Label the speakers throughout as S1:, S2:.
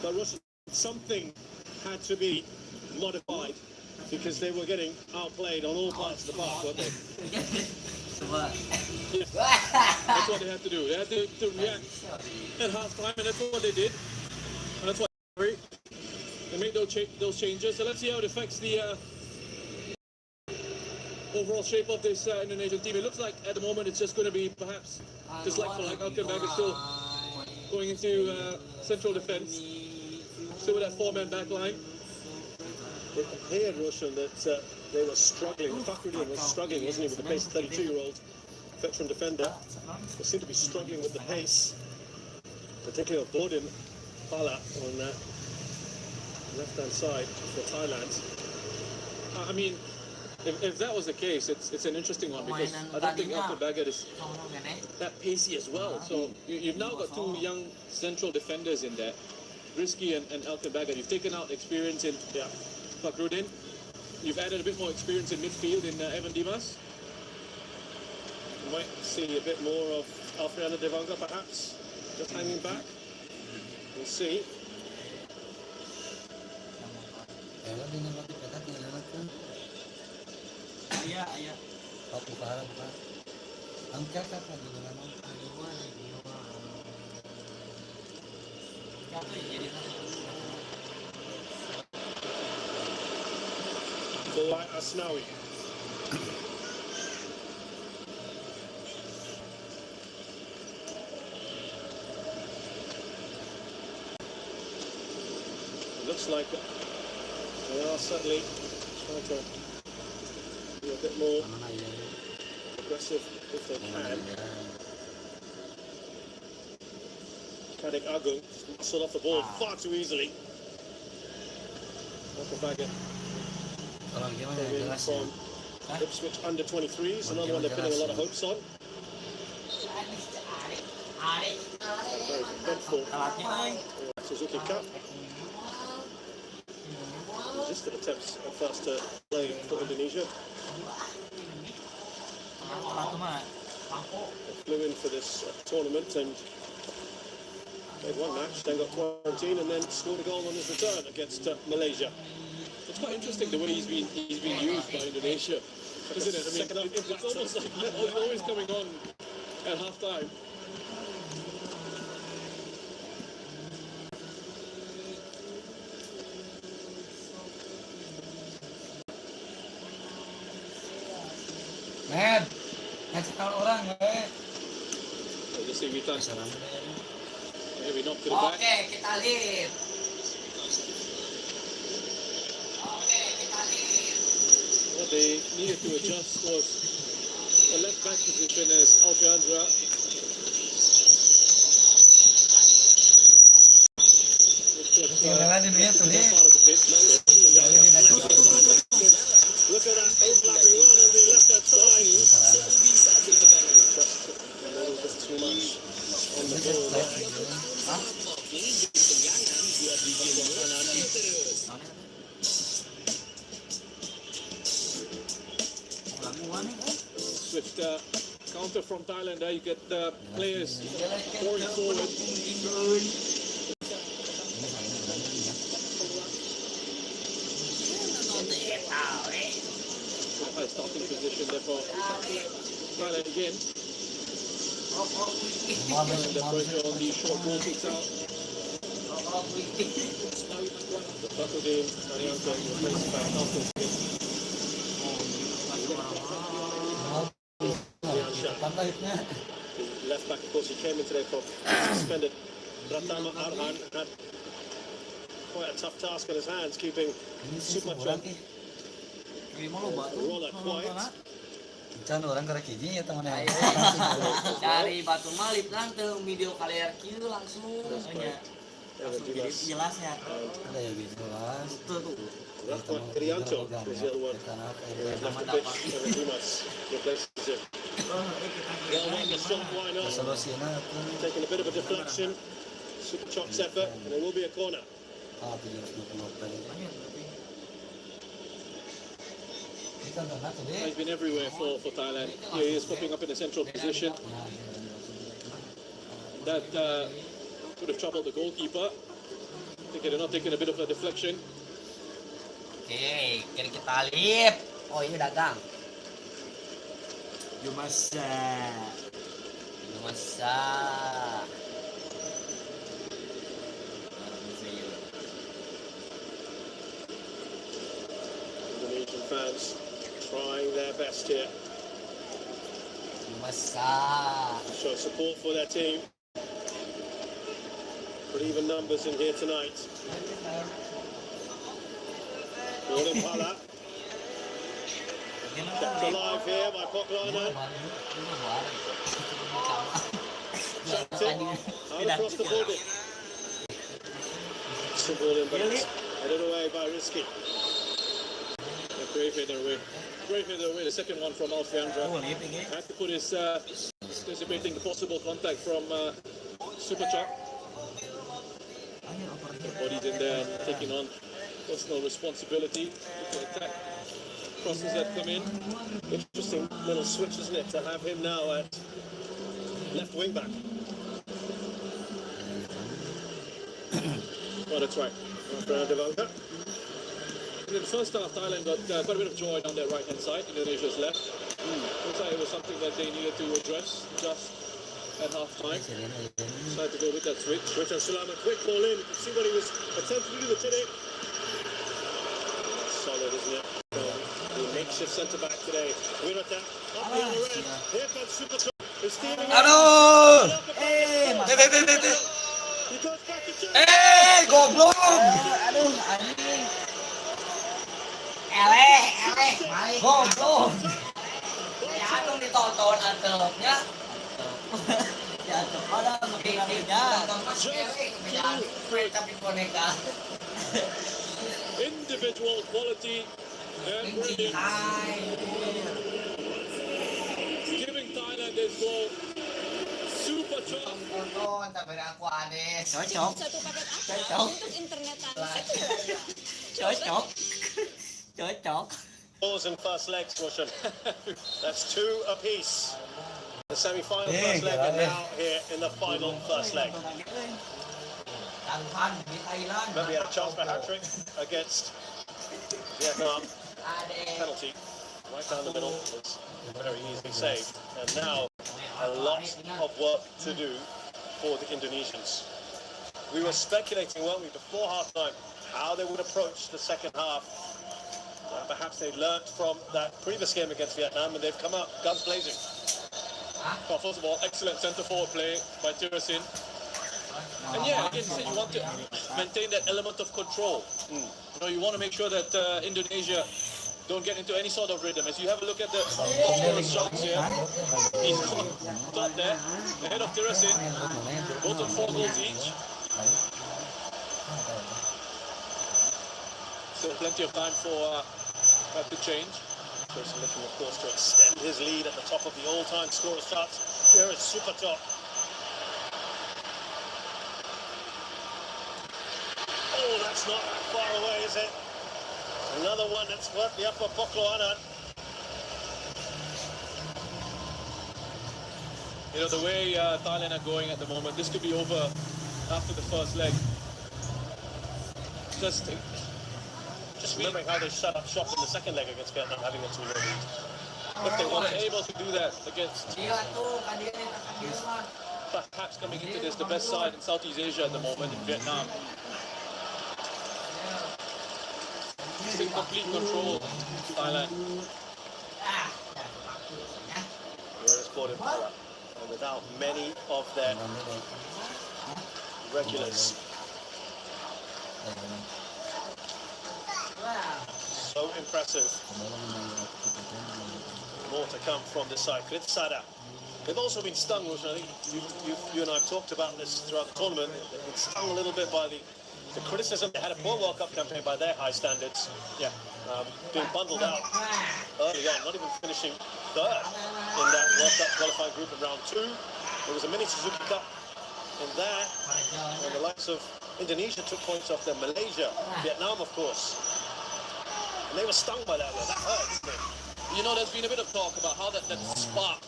S1: But something had to be modified because they were getting outplayed on all parts of the park, weren't they? Yeah. That's what they had to do. They had to react at half time, and that's what they did. And that's why they made those changes. So let's see how it affects the overall shape of this Indonesian team. It looks like at the moment it's just going to be perhaps just like for like. Alkenbag is still going into central defence. Still with that four-man back line. It appeared, Roshan, that they were struggling. Fakhruddin was struggling, wasn't he, with the pace. 32-year-old veteran defender. They seemed to be struggling with the pace, particularly of Bodin Pala on that left-hand side for Thailand. I mean, if that was the case, it's an interesting one because I don't think Alkenbag is that pacey as well. So you've now got two young central defenders in there, Rizky and Alkenbag. You've taken out experience in Fakhruddin. You've added a bit more experience in midfield in Evan Dimas. You might see a bit more of Alfredo Devanga perhaps, just hanging back. We'll see. Bulai Asnawi. It looks like they are certainly trying to be a bit more aggressive if they can. Kadek Agung muscled off the ball far too easily. Alkenbag from Ipswich under 23s, another one they're putting a lot of hopes on. Very eventful Suzuki Cup. Resisted attempts at first to play for Indonesia. They flew in for this tournament and played one match, then got quarantined and then scored a goal on his return against Malaysia. It's quite interesting the way he's been used by Indonesia, isn't it? I mean, it's almost like he's always coming on at half time.
S2: Man, ngasih tahu orang nggak?
S1: Let's see Witan. Maybe not to the back.
S2: Oke, kita lihat.
S1: What they needed to adjust was the left back position as Alfiandra. Look at that overlapping run on the left-hand side. Just a little bit too much on the ball there. Swift counter from Thailand there. You get the players pouring forward. High starting position there for Thailand again. And the pressure on the short ball kicks out. Fakhruddin, Arianto replaced by Alkenbag. Left back, of course, he came in today for suspended. Pratama Arhan had quite a tough task on his hands, keeping Supachon roller quiet.
S2: Can orang gerak hiji ya teman-teman.
S3: Dari Batu Malip langsung video kalian kieu langsung jadi jelas ya.
S2: Ada ya jelas.
S1: Rahmat Krianto was the other one. Left the pitch, and Dimas replaces him. The shot, why not? Taking a bit of a deflection. Supachon's effort, and there will be a corner. He's been everywhere for Thailand. Here he is popping up in a central position. That could have troubled the goalkeeper. think they're not taking a bit of a deflection.
S3: Oke, kiri kita lip. Oh ini dagang. Yumasa. Yumasa.
S1: Indonesian fans trying their best here
S3: Yumasa.
S1: to show support for their team. But even numbers in here tonight. Ball in Pala. Kept alive here by Poklana. Chucked it out across the body. Some ball in, but it's headed away by Rizky. A great header away. Great header away. The second one from Alfiandra. Had to put his anticipating the possible contact from Superchak. Bodied in there and taking on personal responsibility to attack crosses that come in. Interesting little switch, isn't it, to have him now at left wing back. Well, that's right. Devanka. In the first half, Thailand got quite a bit of joy down their right-hand side. Indonesia's left. Looks like it was something that they needed to address just at half-time. Decided to go with that switch. Richard Sulaiman, quick ball in. You can see what he was attempting to do with it. Solid, isn't it? The makeshift centre-back today. Wirata, up the other end. Here comes Superchak. He's steaming in.
S2: Aduh.
S1: He goes back to Chak.
S2: Goblok.
S3: Aduh, anjing. Eleh, goblok. Ya dong ditonton antepnya. Ya antep ada ngebikinnya. Tapi boneka.
S1: Individual quality and brilliance. Giving Thailand this goal. Superchak.
S3: Tonton tapi aku aneh. Cocok.
S4: Satu paket apa
S3: Cocok.
S4: untuk internet
S3: Cocok. Cocok.
S1: Balls in first legs, Roshan. That's 2 apiece. The semi-final first leg and now here in the final first leg.
S3: Tahan di Thailand.
S1: Remember, he had a chance for a hat-trick against Vietnam. Penalty right down the middle was very easily saved. And now a lot of work to do for the Indonesians. We were speculating, weren't we, before half-time, how they would approach the second half. Perhaps they learnt from that previous game against Vietnam and they've come out guns blazing. Well, first of all, excellent centre-forward play by Tirasin. And yeah, again, you want to maintain that element of control. You know, you want to make sure that Indonesia don't get into any sort of rhythm. As you have a look at the shots here, he's top there, ahead of Tirasin, both on 4 goals each. Still plenty of time for that to change. Tirasin looking, of course, to extend his lead at the top of the all-time scorers chart. Here is Superchak. Oh, that's not that far away, is it? Another one that's worth the upper Poklana. You know, the way Thailand are going at the moment, this could be over after the first leg. Just remembering how they shut up shop in the second leg against Vietnam, having a 2-0 lead. If they were able to do that against perhaps coming into this, the best side in Southeast Asia at the moment in Vietnam. In complete control, Thailand. Where is Gordon Power? And without many of their regulars. So impressive. More to come from this side. Kritsada. They've also been stung, which I think you and I have talked about this throughout the tournament. They've been stung a little bit by the criticism. They had a poor World Cup campaign by their high standards. Yeah, being bundled out early on, not even finishing third in that World Cup qualifying group in round 2. There was a mini Suzuki Cup in there, and the likes of Indonesia took points off them. Malaysia, Vietnam, of course. And they were stung by that one. That hurt, didn't it? You know, there's been a bit of talk about how that spark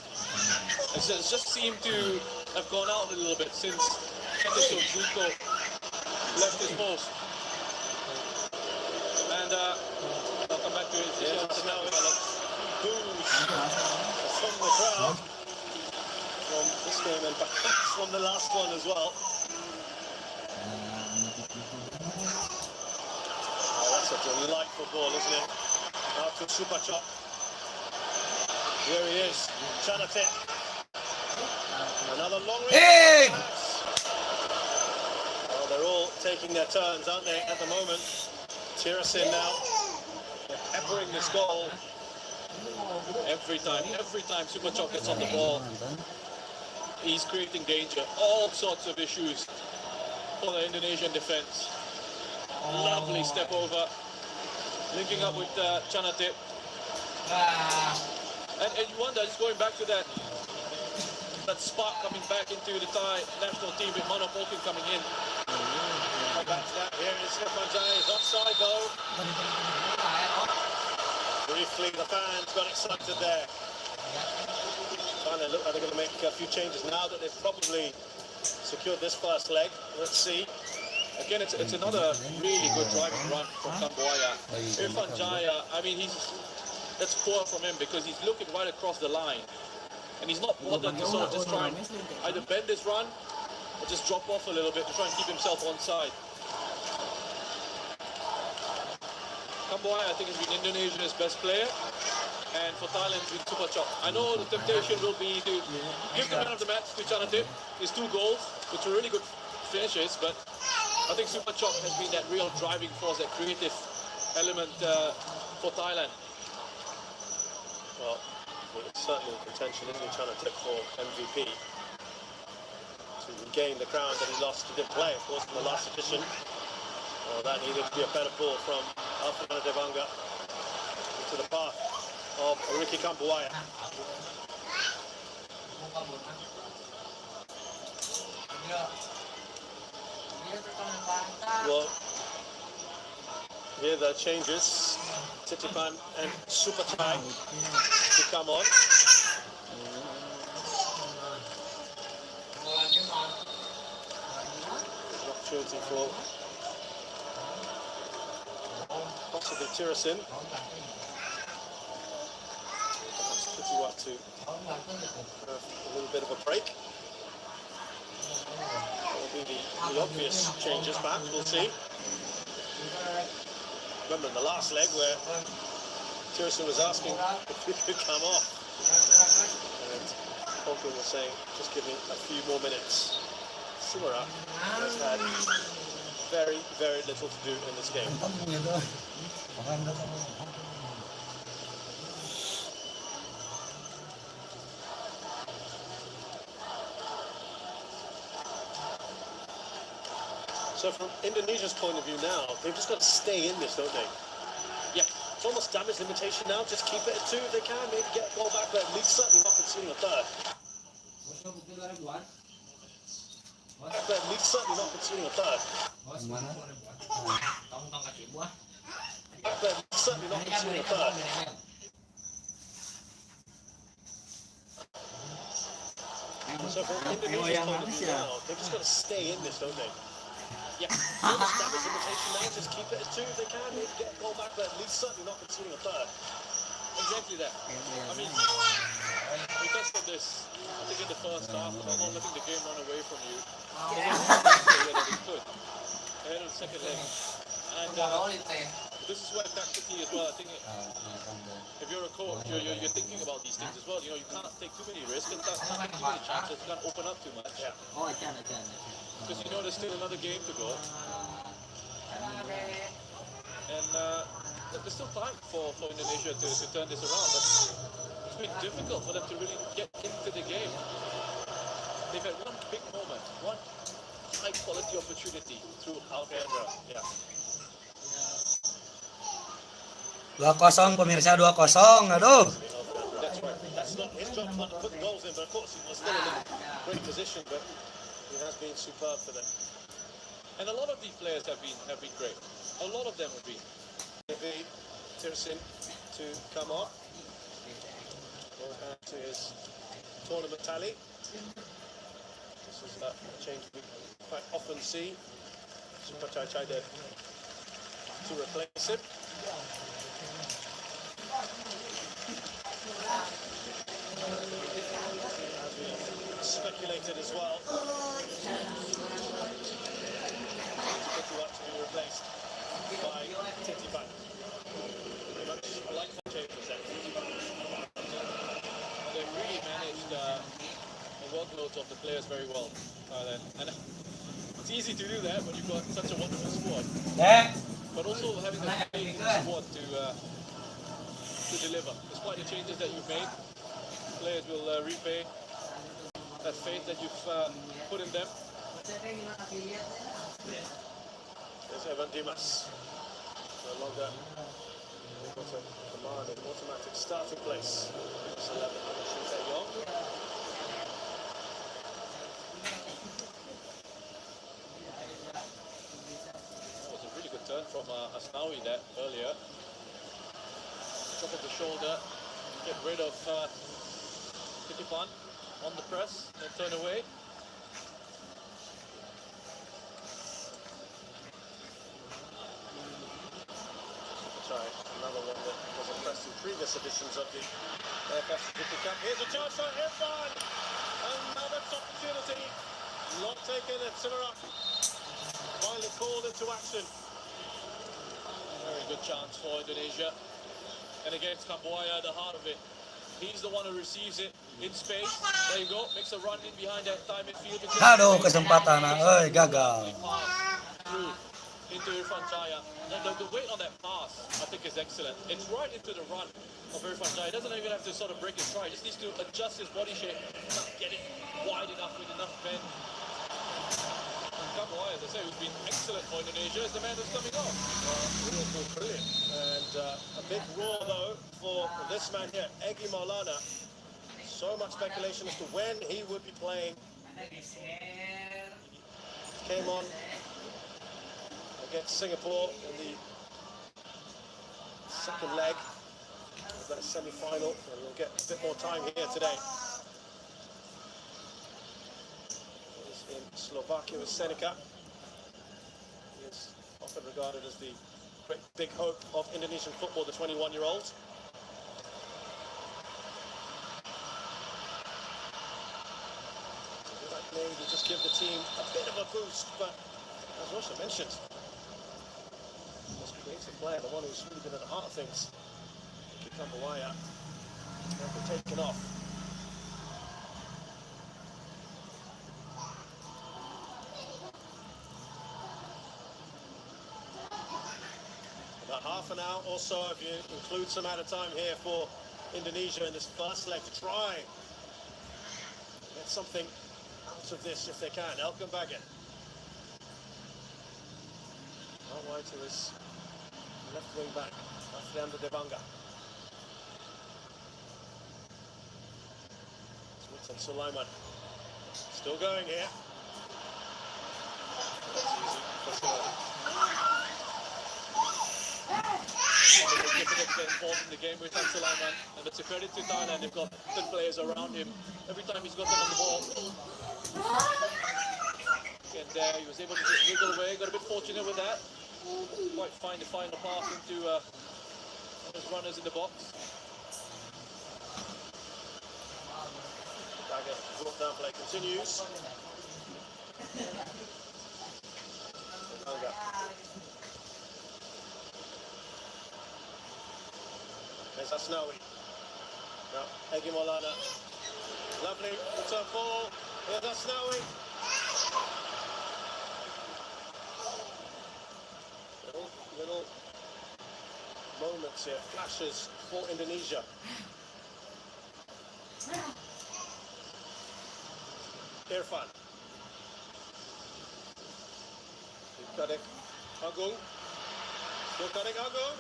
S1: has just seemed to have gone out a little bit since Zuko left his post. And I'll come back to it.
S4: Yes,
S1: It's
S4: now
S1: now
S4: it's booze from the crowd from this game and perhaps from the last one as well. Oh, that's a delightful ball, isn't it? Out to Supachok. Here he is, Chanate. Another long range.
S2: Hey!
S4: Well, they're all taking their turns, aren't they, at the moment? Tirasin now peppering this goal.
S1: every time Supachok gets on the ball, he's creating danger. All sorts of issues for the Indonesian defense. Lovely step over, linking up with Chanate. And you wonder, just going back to that spark coming back into the Thai national team with Mano Polkin coming in.
S4: How about that? Here is Stefan Jai, is offside though. Briefly, the fans got excited there. Trying to look like they're going to make a few changes now that they've probably secured this first leg. Let's see.
S1: Again, it's another really good driving run from Kambuaya. Irfan Jaya, I mean, that's poor from him because he's looking right across the line. And he's not bothered to sort of just try and either bend his run or just drop off a little bit to try and keep himself onside. Kambuaya, I think, has been Indonesia's best player. And for Thailand, it's been Supachok. I know the temptation will be to give the man of the match to Chanate. His 2 goals, which were really good finishes, but I think Supachok has been that real driving force, that creative element for Thailand.
S4: Well, it's certainly in contention, isn't he, Chanate, for MVP? To regain the crown that he lost. He didn't play, of course, in the last edition. Oh, that needed to be a better ball from Alfredo Devanga into the path of Ricky Kambuaya. Well, here the changes. Titipan and Supachai to come on. There's an opportunity for possibly Tirasin. Perhaps Kitiwat to have a little bit of a break. Will be the obvious changes back, we'll see. Remember in the last leg where Tirasin was asking if he could come off. And Polkin was saying, just give me a few more minutes. Simura has had very, very little to do in this game. So from Indonesia's point of view now, they've just got to stay in this, don't they?
S1: Yeah.
S4: It's almost damage limitation now. Just keep it at 2 if they can. Maybe get a goal back, but at least certainly not conceding a third. But at least certainly not conceding a third. But at least certainly not conceding a third. So from Indonesia's point of view now, they've just got to stay in this, don't they?
S1: Yeah.
S4: Almost damage limitation now. Just keep it at 2 if they can. Maybe get a goal back, but at least certainly not conceding a third.
S1: Exactly that. I mean, we tested this, I think, in the first half about not letting the game run away from you. That he could ahead of the second leg. And this is where tactically as well, I think if you're a coach, you're thinking about these things as well. You know, you can't take too many risks and can't take too many chances, you can't open up too much.
S4: Yeah.
S1: Because you know there's still another game to go. And there's still time for Indonesia to turn this around, but it's been difficult for them to really get into the game. They've had one big moment, one high quality opportunity through Alcantara.
S4: Yeah.
S2: 2-0 pemirsa, 2-0. Aduh.
S4: That's right. That's not his job not to put the goals in, but of course he was still in a great position, but he has been superb for them.
S1: And a lot of these players have been great. A lot of them have been.
S4: Maybe Tirasin to come on. Going back to his tournament tally. This is a change we quite often see. Supachai tried to replace him. As we speculated as well, Kutuat to be replaced by Titipan. Pretty much like change%.
S1: They've really managed the workloads of the players very well, Thailand. And it's easy to do that when you've got such a wonderful squad.
S2: Dek.
S1: But also having the faith in the squad to deliver. Despite the changes that you've made, players will repay that faith that you've put in them.
S4: There's Evan Dimas. No longer able to command an automatic starting place. It's 11 finishing there, Young.
S1: That was a really good turn from Asnawi there earlier. Top of the shoulder, get rid of Titipan on the press, then turn away.
S4: Try another one that was impressed in previous editions of the AFF City Cup. Here's a chance for Irfan. Another opportunity. Not taken at Simara. Finally called into action.
S1: Very good chance for Indonesia. And again, it's Kambuaya at the heart of it. He's the one who receives it in space. There you go. Makes a run in behind that time midfield.
S2: Aduh, kesempatan. Gagal.
S1: Through into Irfan Jaya. The weight on that pass, I think, is excellent. It's right into the run of Irfan Jaya. He doesn't even have to sort of break his stride. He just needs to adjust his body shape, not get it wide enough with enough bend. Kambuaya, as I say, who's been excellent for Indonesia, is the man who's coming off.
S4: Liverpool, brilliant. And a big roar, though, for this man here, Egy Maulana. So much speculation as to when he would be playing. Came on against Singapore in the second leg of that semi-final, and we'll get a bit more time here today. He's in Slovakia with Seneca. He is often regarded as the great big hope of Indonesian football, the 21-year-old. Maybe just give the team a bit of a boost, but as Roshan mentioned, most creative player, the one who's really been at the heart of things, Kambuaya, never taken off. About half an hour or so, if you include some added time here for Indonesia in this first leg to try get something out of this if they can. Elkan Baggett. Out wide to his left wing back, Afrianda Devanga. Smith and Sulaiman. Still going here. That's easy for Sulaiman.
S1: Difficult to get involved in the game with Tan Sulaiman, and it's a credit to Thailand. They've got good players around him. Every time he's got them on the ball, and he was able to just wiggle away. Got a bit fortunate with that. Quite find the final pass into his runners in the box.
S4: Baggett brought down play continues. Devanga. There's Asnawi. Now, Egy Maulana. Lovely return ball. Here's Asnawi. Little moments here, flashes for Indonesia. Irfan. Kadek Agung. Still Kadek Agung.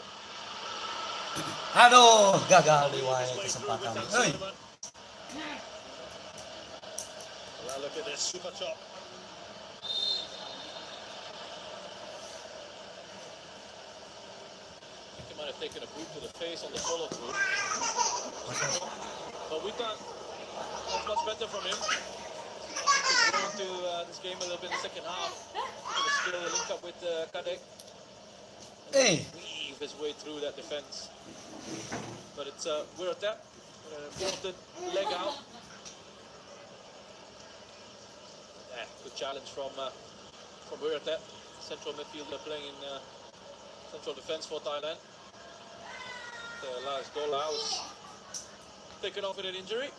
S2: Aduh, gagal diwayang kesempatan. Hei.
S4: Now look at this super chop.
S1: He might have taken a boot to the face on the follow through, but we thought that's much better from him. into this game a little bit in the second half. Still link up with Kadek.
S2: Eh,
S1: Weave his way through that defense. But it's we're at that. Important leg out. Yeah, good challenge from Weeratet, central midfielder playing in central defense for Thailand. Last goal was taken off with an injury.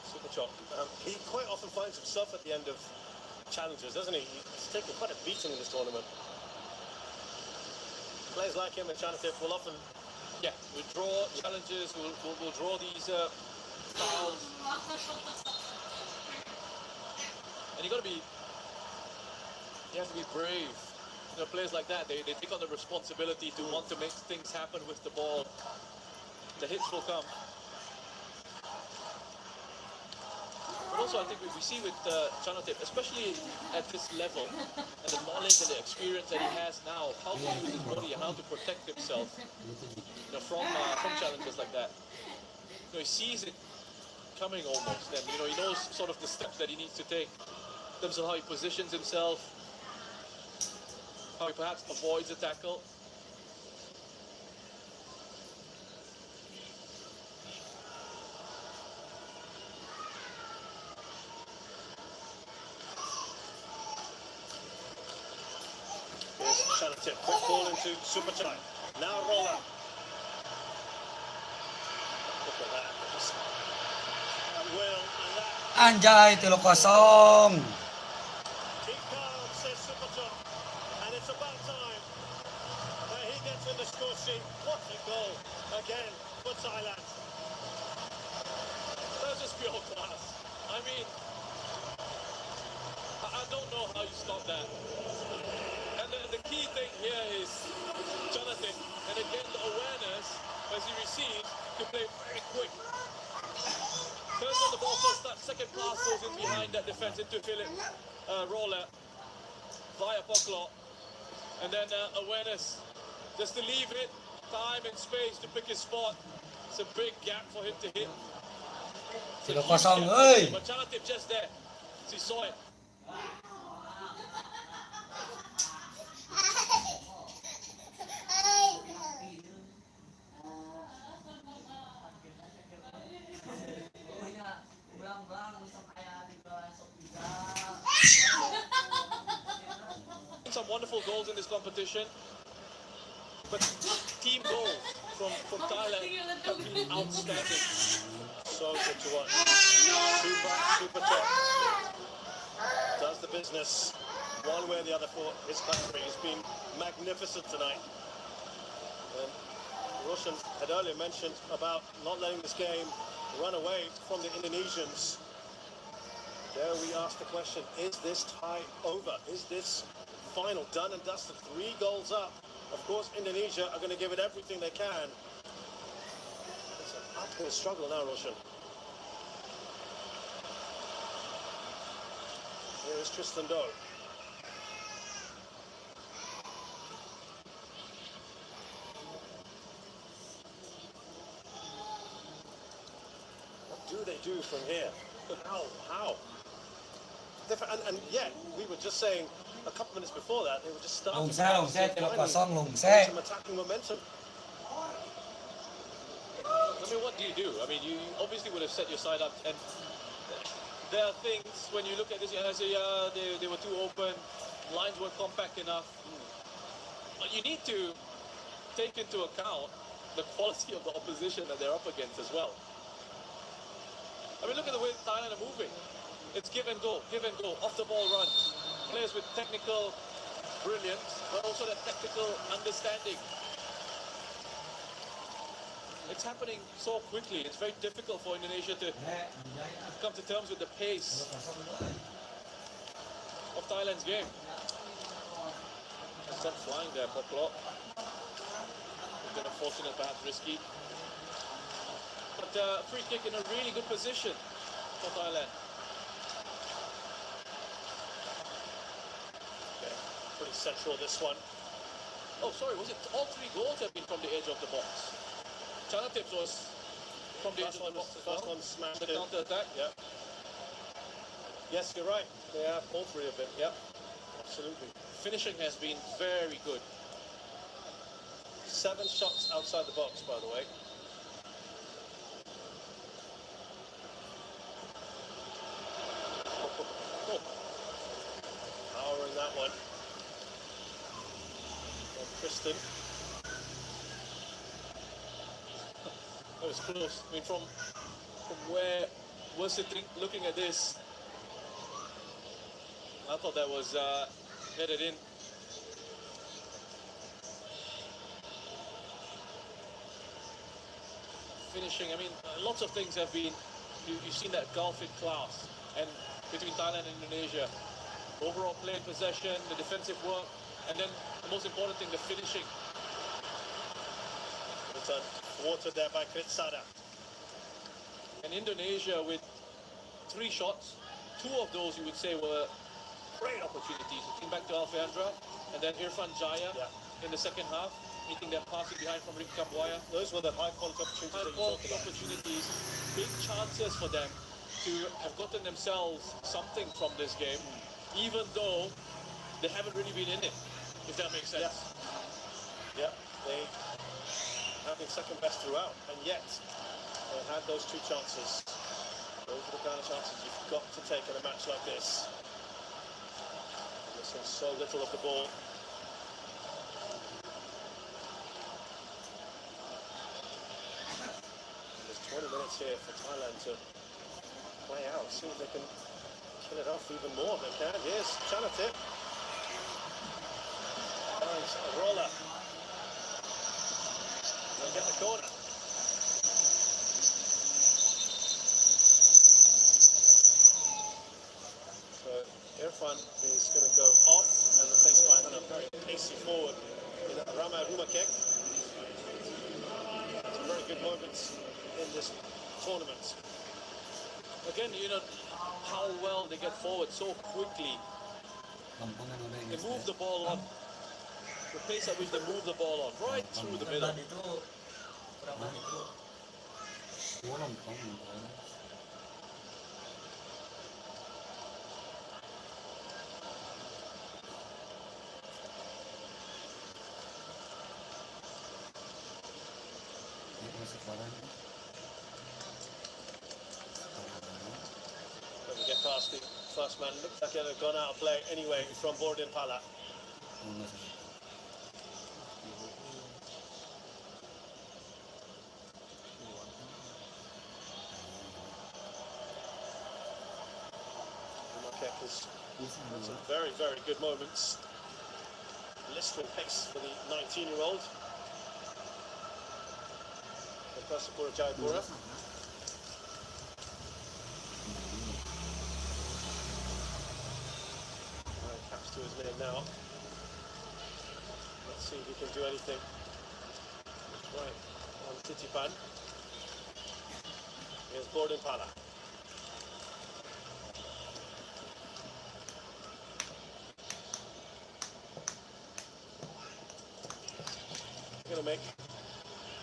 S4: Super chop. He quite often finds himself at the end of challenges, doesn't he? He's taken quite a beating in this tournament. Players like him and Chanatip will often
S1: We'll draw challenges, we'll draw these fouls. And you have to be brave. You know, players like that, they take on the responsibility to want to make things happen with the ball. The hits will come. But also, I think we see with Chanatip, especially at this level, and the knowledge and the experience that he has now, how to use his body and how to protect himself, you know, from challenges like that. You know, he sees it coming almost, and you know, he knows sort of the steps that he needs to take in terms of how he positions himself, how he perhaps avoids a tackle.
S4: Chanatip, quick ball into Super Chai. Now Roller. Look at that. Just, well, and that.
S2: Anjay, 3-0.
S4: Keep calm, says Super Chai. And it's about time that he gets in the score sheet. What a goal again for Thailand.
S1: That's just pure class. I mean, I don't know how you stop that. And the key thing here is Jonathan, and again the awareness as he receives to play very quick. Turns on the ball first, that second pass goes in behind that defense into Philip Roller via Poklot. And then awareness, just to leave it, time and space to pick his spot. It's a big gap for him to hit. It's a huge
S2: 3-0,
S1: gap.
S2: ơi.
S1: But Chanatip just there, he saw it. Some wonderful goals in this competition, but team goals from Thailand have been outstanding.
S4: So good to watch. Super top. Does the business one way or the other for his country. He's been magnificent tonight. And Roshan had earlier mentioned about not letting this game run away from the Indonesians. There we ask the question, is this tie over? Is this final done and dusted? 3 goals up. Of course, Indonesia are going to give it everything they can. It's an uphill struggle now, Roshan. Here is Tristan Doe. What do they do from here? How? And yet, we were just saying a couple minutes before that, they were just starting
S2: Lùng xe, 3-0, lùng
S4: some
S2: xe.
S4: attacking momentum.
S1: I mean, what do? I mean, you obviously would have set your side up, and there are things when you look at this, and I say, they were too open, lines weren't compact enough. But you need to take into account the quality of the opposition that they're up against as well. I mean, look at the way Thailand are moving. It's give and go, off the ball runs. Players with technical brilliance, but also that tactical understanding. It's happening so quickly. It's very difficult for Indonesia to come to terms with the pace of Thailand's game. Sent flying there, Poklot. A bit unfortunate, perhaps risky. But free kick in a really good position for Thailand.
S4: Okay, pretty central this one.
S1: Oh, sorry, was it all 3 goals have been from the edge of the box? Chanatip was from the edge
S4: First
S1: of
S4: one
S1: the
S4: was
S1: box as
S4: first
S1: well.
S4: one smashed
S1: The
S4: in.
S1: counter attack.
S4: Yeah. Yes, you're right. They have all three of them. Yeah. Absolutely.
S1: Finishing has been very good.
S4: 7 shots outside the box, by the way.
S1: Oh,
S4: Power in that one. And Tristan.
S1: that was close. I mean, from where we're sitting, looking at this, I thought that was headed in. Finishing, I mean, lots of things have been, you've seen that gulf in class and between Thailand and Indonesia. Overall play and possession, the defensive work, and then the most important thing, the finishing.
S4: It's watered there by Kritsada.
S1: And Indonesia with 3 shots, 2 of those you would say were great opportunities. It came back to Alfeandra, and then Irfan Jaya in the second half, meeting them passing behind from Rick Kambuaya.
S4: Those were the high quality opportunities that you talked
S1: High-quality
S4: about.
S1: opportunities, big chances for them to have gotten themselves something from this game, even though they haven't really been in it, if that makes sense.
S4: Yeah, they have been second best throughout, and yet they had those 2 chances. Those are the kind of chances you've got to take in a match like this. Missing so little of the ball. There's 20 minutes here for Thailand to play out, see if they can kill it off even more. They can. Here's Chanatip. Finds a roller. They'll get the corner. So Irfan is going to go off, and the pace by a very pacey forward in Rama Rumakek. Some very good moments in this tournament.
S1: Again, you know, how well they get forward so quickly.
S2: Lampungan udah
S1: They
S2: ini.
S1: move the ball on. The pace at which they move the ball on, right through the middle.
S3: Itu berapa itu?
S2: Gua lampung. Masuk barang.
S4: When we get past the first man, looks like they've gone out of play anyway from Borden Pala. Rumakek has had some very, very good moments. Blistering pace for the 19-year-old. Persipura Jayapura. Caps to his name now. Let's see if he can do anything. That's right, on Titipan. Here's Borden Pala. Going to make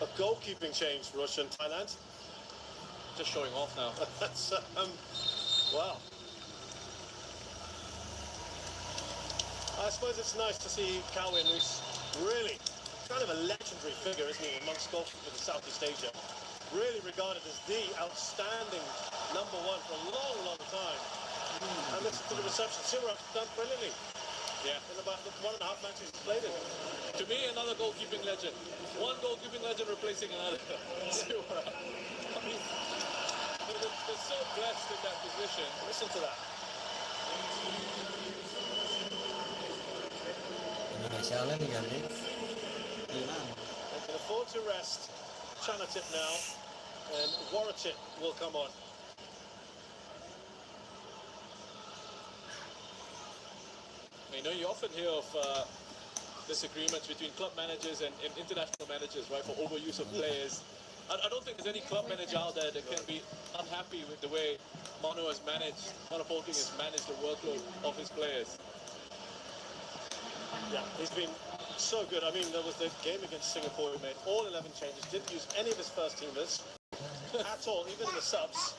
S4: a goalkeeping change for Russia and Thailand.
S1: Just showing off now.
S4: That's, wow. I suppose it's nice to see Kawin, who's really kind of a legendary figure, isn't he, amongst golfers in Southeast Asia. Really regarded as the outstanding #1 for a long, long time. And listen to the reception. Siraj done brilliantly.
S1: Yeah.
S4: In about the 1.5 matches he's played in.
S1: To me, another goalkeeping legend. One goalkeeping legend replacing another. I mean, they're so blessed in that position.
S4: Listen to that.
S2: Indonesia lah nih ganti.
S4: They can afford to rest Chanatip now, and Warachit will come on.
S1: You know, you often hear of disagreements between club managers and international managers, right, for overuse of players. I don't think there's any club manager out there that can be unhappy with the way Manu Polking has managed the workload of his players.
S4: Yeah, he's been so good. I mean, there was the game against Singapore he made all 11 changes, didn't use any of his first teamers. at all, even in the subs.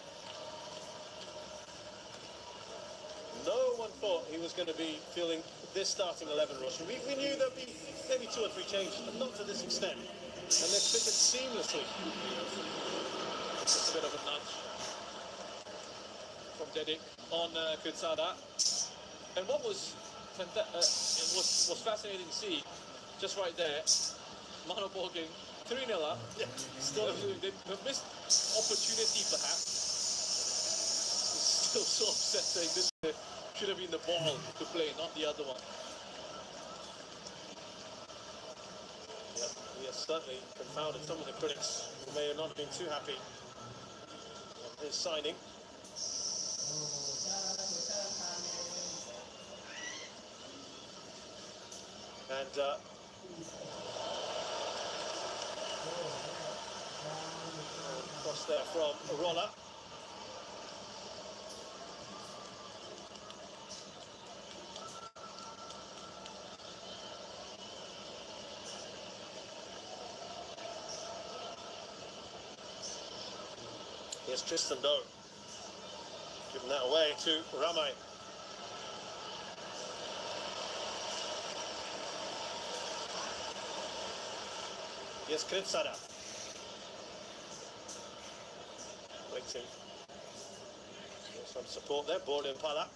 S4: No one thought he was going to be feeling this starting 11 rush. We knew there'd be maybe 2 or 3 changes, but not to this extent. And they fit it seamlessly.
S1: Just a bit of a nudge from Dedik on Kutsada. And what was was fascinating to see, just right there, Mano Borgin 3-0 up.
S4: Yeah, still
S1: They missed opportunity perhaps. Still so upset saying this should have been the ball to play, not the other one.
S4: yeah, he has certainly confounded some of the critics who may have not been too happy with his signing. And cross there from Arola. Here's Tristan Doe. Giving that away to Ramai. Here's Kritsada. Waiting for some support there. Ball in Pala.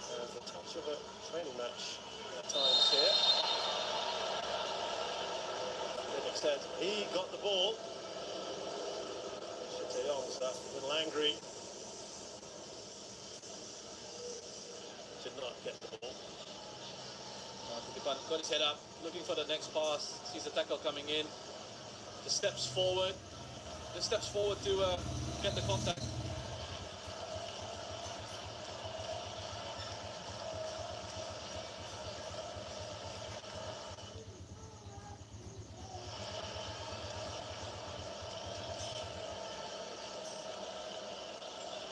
S4: There's a touch of a training match at times here. Instead, he got the ball. Shiteyong's a little angry. Did not get the ball.
S1: Kutipan got his head up, looking for the next pass. Sees the tackle coming in. The steps forward. The steps forward to get the contact.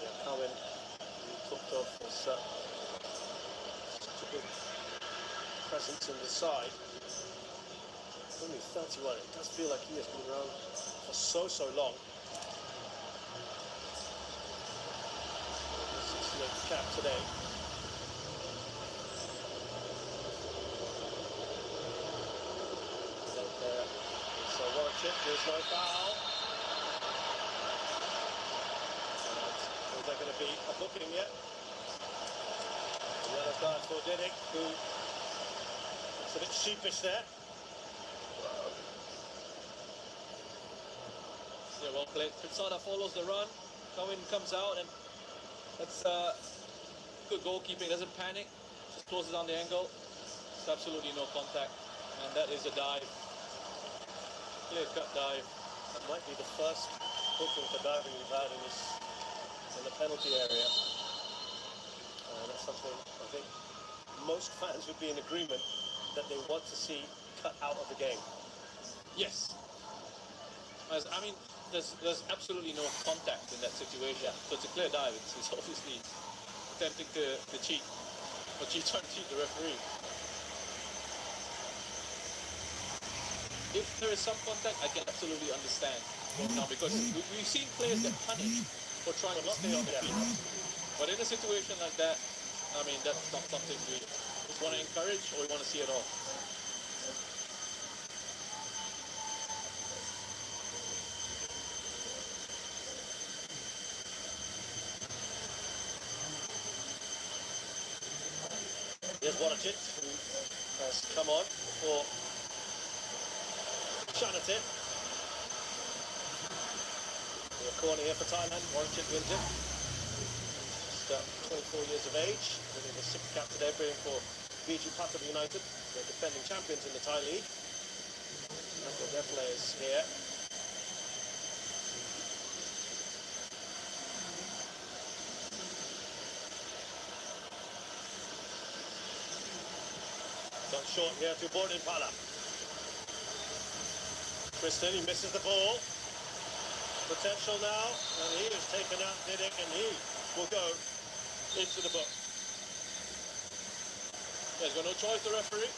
S4: Yeah, Cowan, you talked of as such a good presence in the side. Only 31. It does feel like he has been around for so long. 68 cap today. So Warwick, there's no foul. And is there going to be a booking yet? The yellow card for Didic, who is a bit sheepish there.
S1: Yeah, well played. Kritsada follows the run. Cohen comes out, and that's good goalkeeping. Doesn't panic. Just closes on the angle. It's absolutely no contact, and that is a dive. Clear-cut dive.
S4: That might be the first booking for diving we've had in the penalty area. And that's something I think most fans would be in agreement that they want to see cut out of the game.
S1: Yes. I mean, there's absolutely no contact in that situation. So it's a clear dive. It's obviously attempting to cheat, or trying to cheat the referee. If there is some contact, I can absolutely understand now, because we've seen players get punished for trying to stay on the field. But in a situation like that, I mean, that's not something we just want to encourage or we want to see at all.
S4: Here's Warachit, who has come on for Shanatit. A corner here for Thailand. Warachit wins it. Just 24 years of age, winning the 6th cap today, playing for Biju Pathum United. They're defending champions in the Thai League. That's what their players here. Got short here to Bordin Pala. Tristan, he misses the ball. Potential now, and he is taken out, Didic, and he will go into the book.
S1: Yeah, he's got no choice, the referee.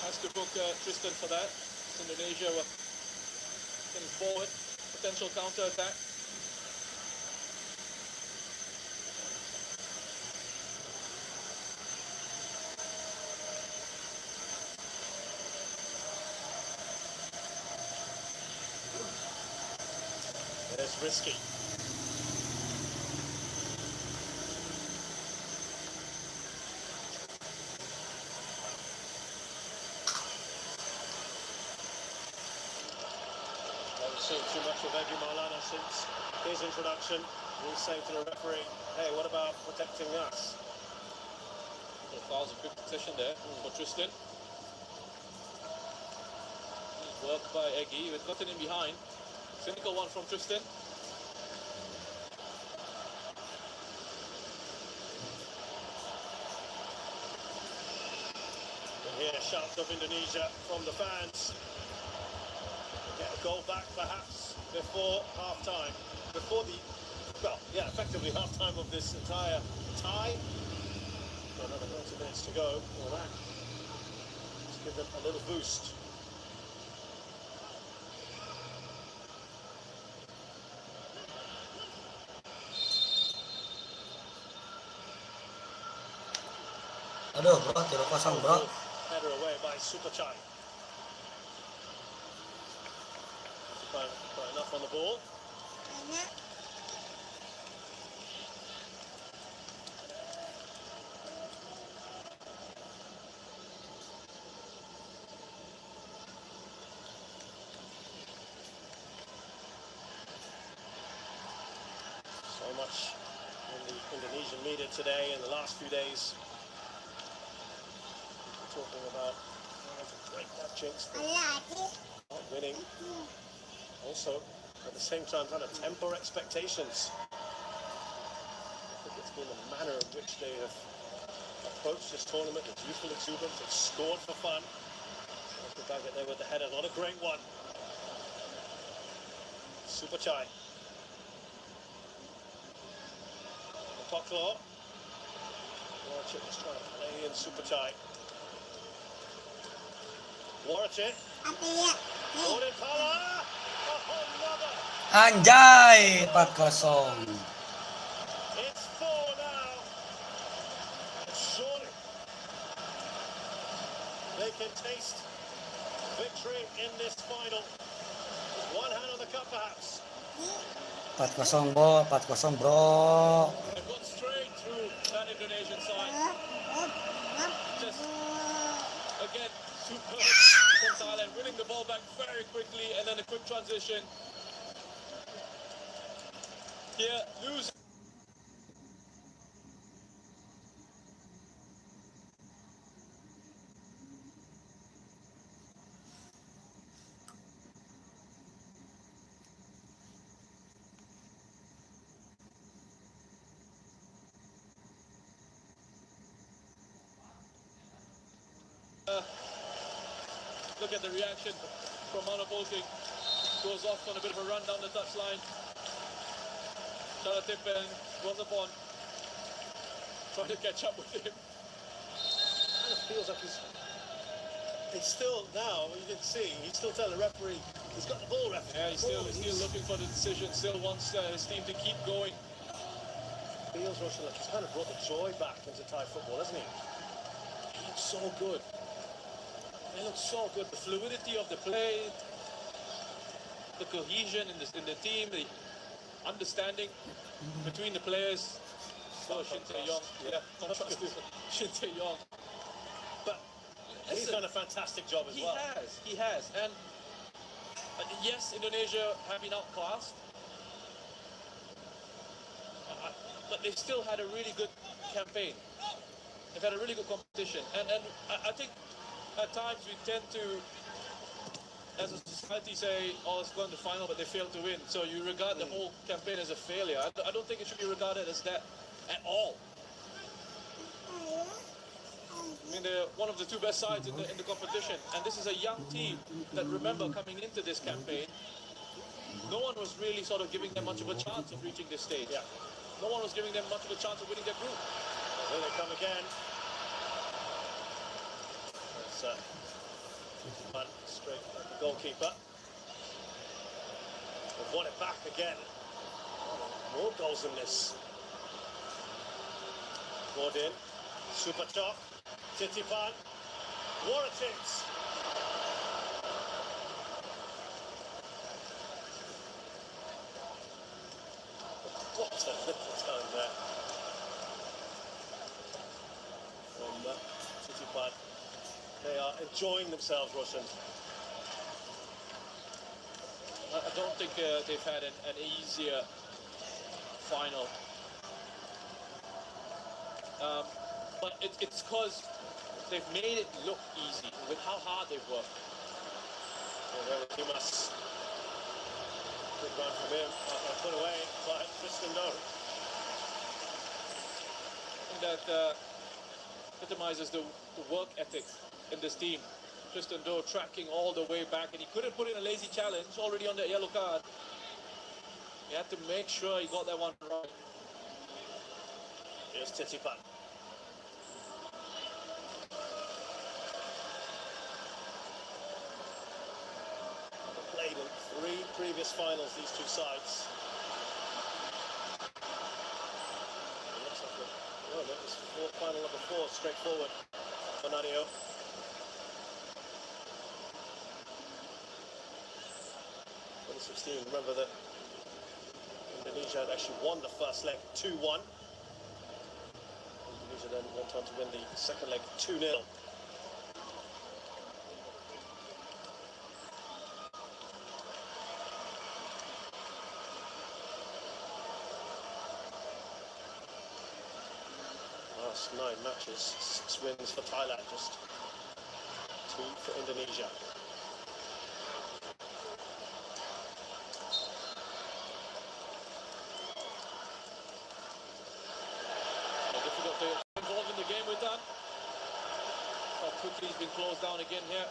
S1: has to book Tristan for that. Indonesia were getting forward, potential counter attack.
S4: There's Risky. Haven't seen too much of Edgy Maulana since his introduction. He's saying to the referee, hey, what about protecting us?
S1: So fouls a good position there for Tristan. Work by Eggy, with gotten in behind. Cynical one from Tristan.
S4: And here, shouts of Indonesia from the fans. Get a goal back perhaps before half-time. Before the, well, yeah, effectively half-time of this entire tie. Got another 90 minutes to go. All that. Let's give them a little boost.
S2: Aduh bro, 3-0 bro.
S4: Header away by Superchai. Quite enough on the ball. So much in the Indonesian media today in the last few days. Talking about how to break that jinx for not winning. Also, at the same time, trying to temper expectations. I think it's been the manner in which they have approached this tournament with youthful exuberance. They've scored for fun. The guy get there with the header, not a great one. Superchai. Poklo. Warachik is trying to play in Superchai. Warachik. Golden power. Oh, mother.
S2: Anjay, 4-0.
S4: It's 4 now. Surely they can taste victory in this final. One hand on the cup, perhaps.
S2: 4-0 bro, 4-0 bro.
S1: They've gone straight through that Indonesian side. Just, again, superb from Thailand, winning the ball back very quickly, and then a quick transition. Here, lose. Look at the reaction from Mano Polking. Goes off on a bit of a run down the touchline. Charatipen runs upon, trying to catch up with him.
S4: Kind of feels like he's still now. You can see he's still telling the referee he's got the ball, referee.
S1: Yeah, he's still looking for the decision. Still wants his team to keep going.
S4: Feels Russian like he's kind of brought the joy back into Thai football, hasn't he?
S1: He looks so good. They look so good. The fluidity of the play, the cohesion in the team, the understanding between the players. Oh, Shin Tae-yong. Yeah, Shin Tae-yong.
S4: But he's done a fantastic job as well.
S1: He has. And yes, Indonesia have been outclassed. But they've still had a really good campaign. They've had a really good competition. And I think at times we tend to, as a society, say, oh, it's gone to final, but they failed to win. So you regard the whole campaign as a failure. I don't think it should be regarded as that at all. I mean, they're one of the two best sides in the competition. And this is a young team that, remember, coming into this campaign, no one was really sort of giving them much of a chance of reaching this stage.
S4: Yeah.
S1: No one was giving them much of a chance of winning their group.
S4: Here they come again. It's But straight at the goalkeeper. They've won it back again. More goals in this. Gordon, Superchov, Titipan, Waratins. What a little time there from Titipan. They are enjoying themselves, Roshan.
S1: I don't think they've had an easier final. But it's because they've made it look easy with how hard they've worked.
S4: He must. Good run from him. Put away by Tristan Doe.
S1: I think that epitomizes the work ethic in this team. Tristan Doe tracking all the way back, and he couldn't put in a lazy challenge already on the yellow card. He had to make sure he got that one right.
S4: Here's Titipan. Played in 3 previous finals, these two sides. It looks like that was final number 4, straightforward. Bonadio. 2016, remember that Indonesia had actually won the first leg 2-1. Indonesia then went on to win the second leg 2-0. Last 9 matches, 6 wins for Thailand, just 2 for Indonesia.
S1: Difficult to get involved in the game with that. How quickly he's been closed down again here.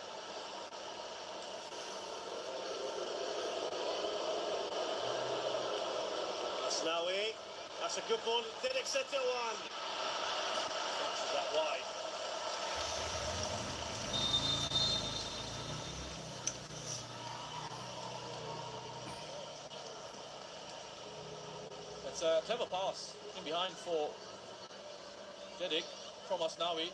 S4: Asnawi, that's a good one. Dedek Setiawan. Touches that wide.
S1: It's a clever pass in behind for Dedek from Asnawi.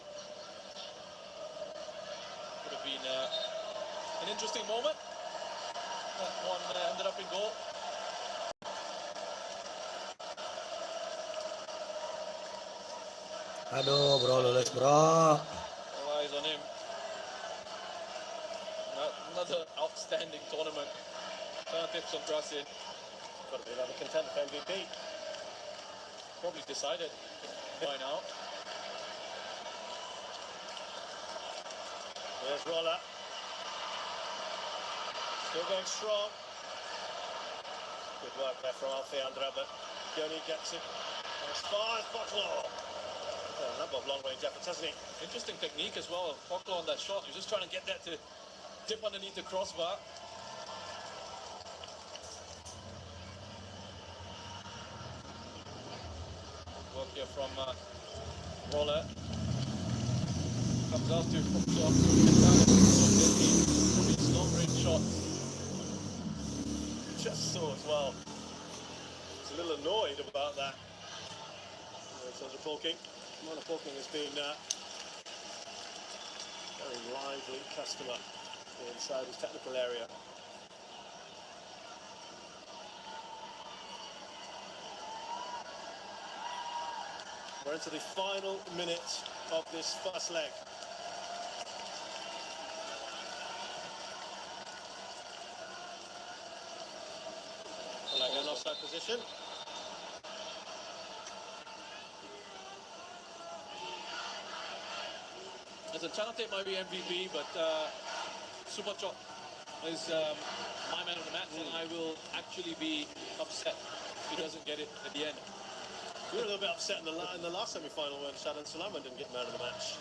S1: Could have been an interesting moment. That one ended up in goal.
S2: Aduh, bro, lulus, bro.
S1: All eyes on him. Another outstanding tournament. Tips on Drasin.
S4: Got to be another contender for MVP.
S1: Probably decided by now.
S4: There's Roller. Still going strong. Good work there from Alfeandra, but Yoni gets it as far as Botlo. A number of long-range efforts, hasn't he?
S1: Interesting technique as well. Poklo on that shot. He was just trying to get that to dip underneath the crossbar. Work here from Roller. Comes out to Poklo. His long-range shot.
S4: Just so as well. He's a little annoyed about that. Sandra Polking. Mona Polking has been a very lively customer inside his technical area. We're into the final minute of this first leg. Like an offside position.
S1: As a Chanate might be MVP, but Superchop is my man of the match, and I will actually be upset if he doesn't get it at the end.
S4: We were a little bit upset in the last semi-final when Shadan Sulaiman didn't get man of the match.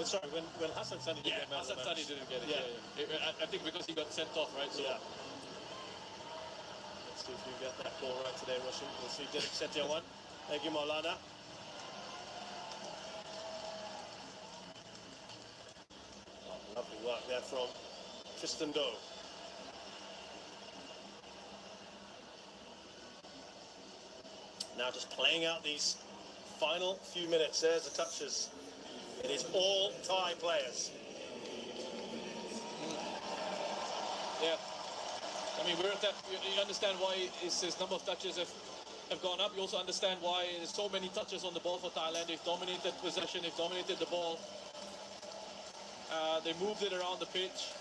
S4: Sorry, when Hassan Sani didn't get man
S1: Hassan
S4: of the match.
S1: Sani didn't get it.
S4: Yeah.
S1: I think because he got sent off, right? So
S4: Yeah. Let's see if you get that ball right today, Russian. We'll see Dedek Setiawan. Egi Maulana. Oh, lovely Good work there from Tristan Doe. Now just playing out these final few minutes. There's the touches. It is all Thai players.
S1: Yeah. I mean, we're at that. You understand why his number of touches have gone up. You also understand why there's so many touches on the ball for Thailand. They've dominated possession. They've dominated the ball. They moved it around the pitch.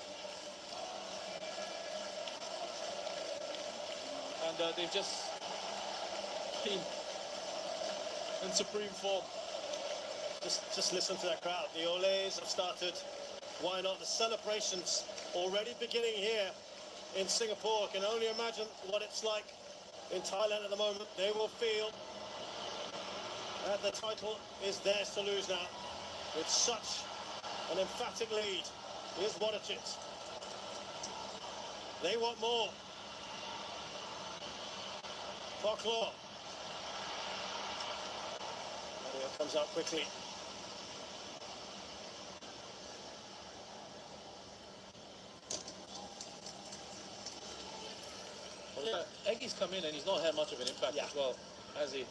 S1: And they've just been in supreme form.
S4: Just listen to that crowd. The Olays have started. Why not? The celebrations already beginning here in Singapore. I can only imagine what it's like in Thailand at the moment. They will feel that the title is theirs to lose now with such an emphatic lead. Here's Wadachit. They want more. Folklore. It comes out quickly.
S1: Well, yeah, Eggy's come in and he's not had much of an impact as well, has he?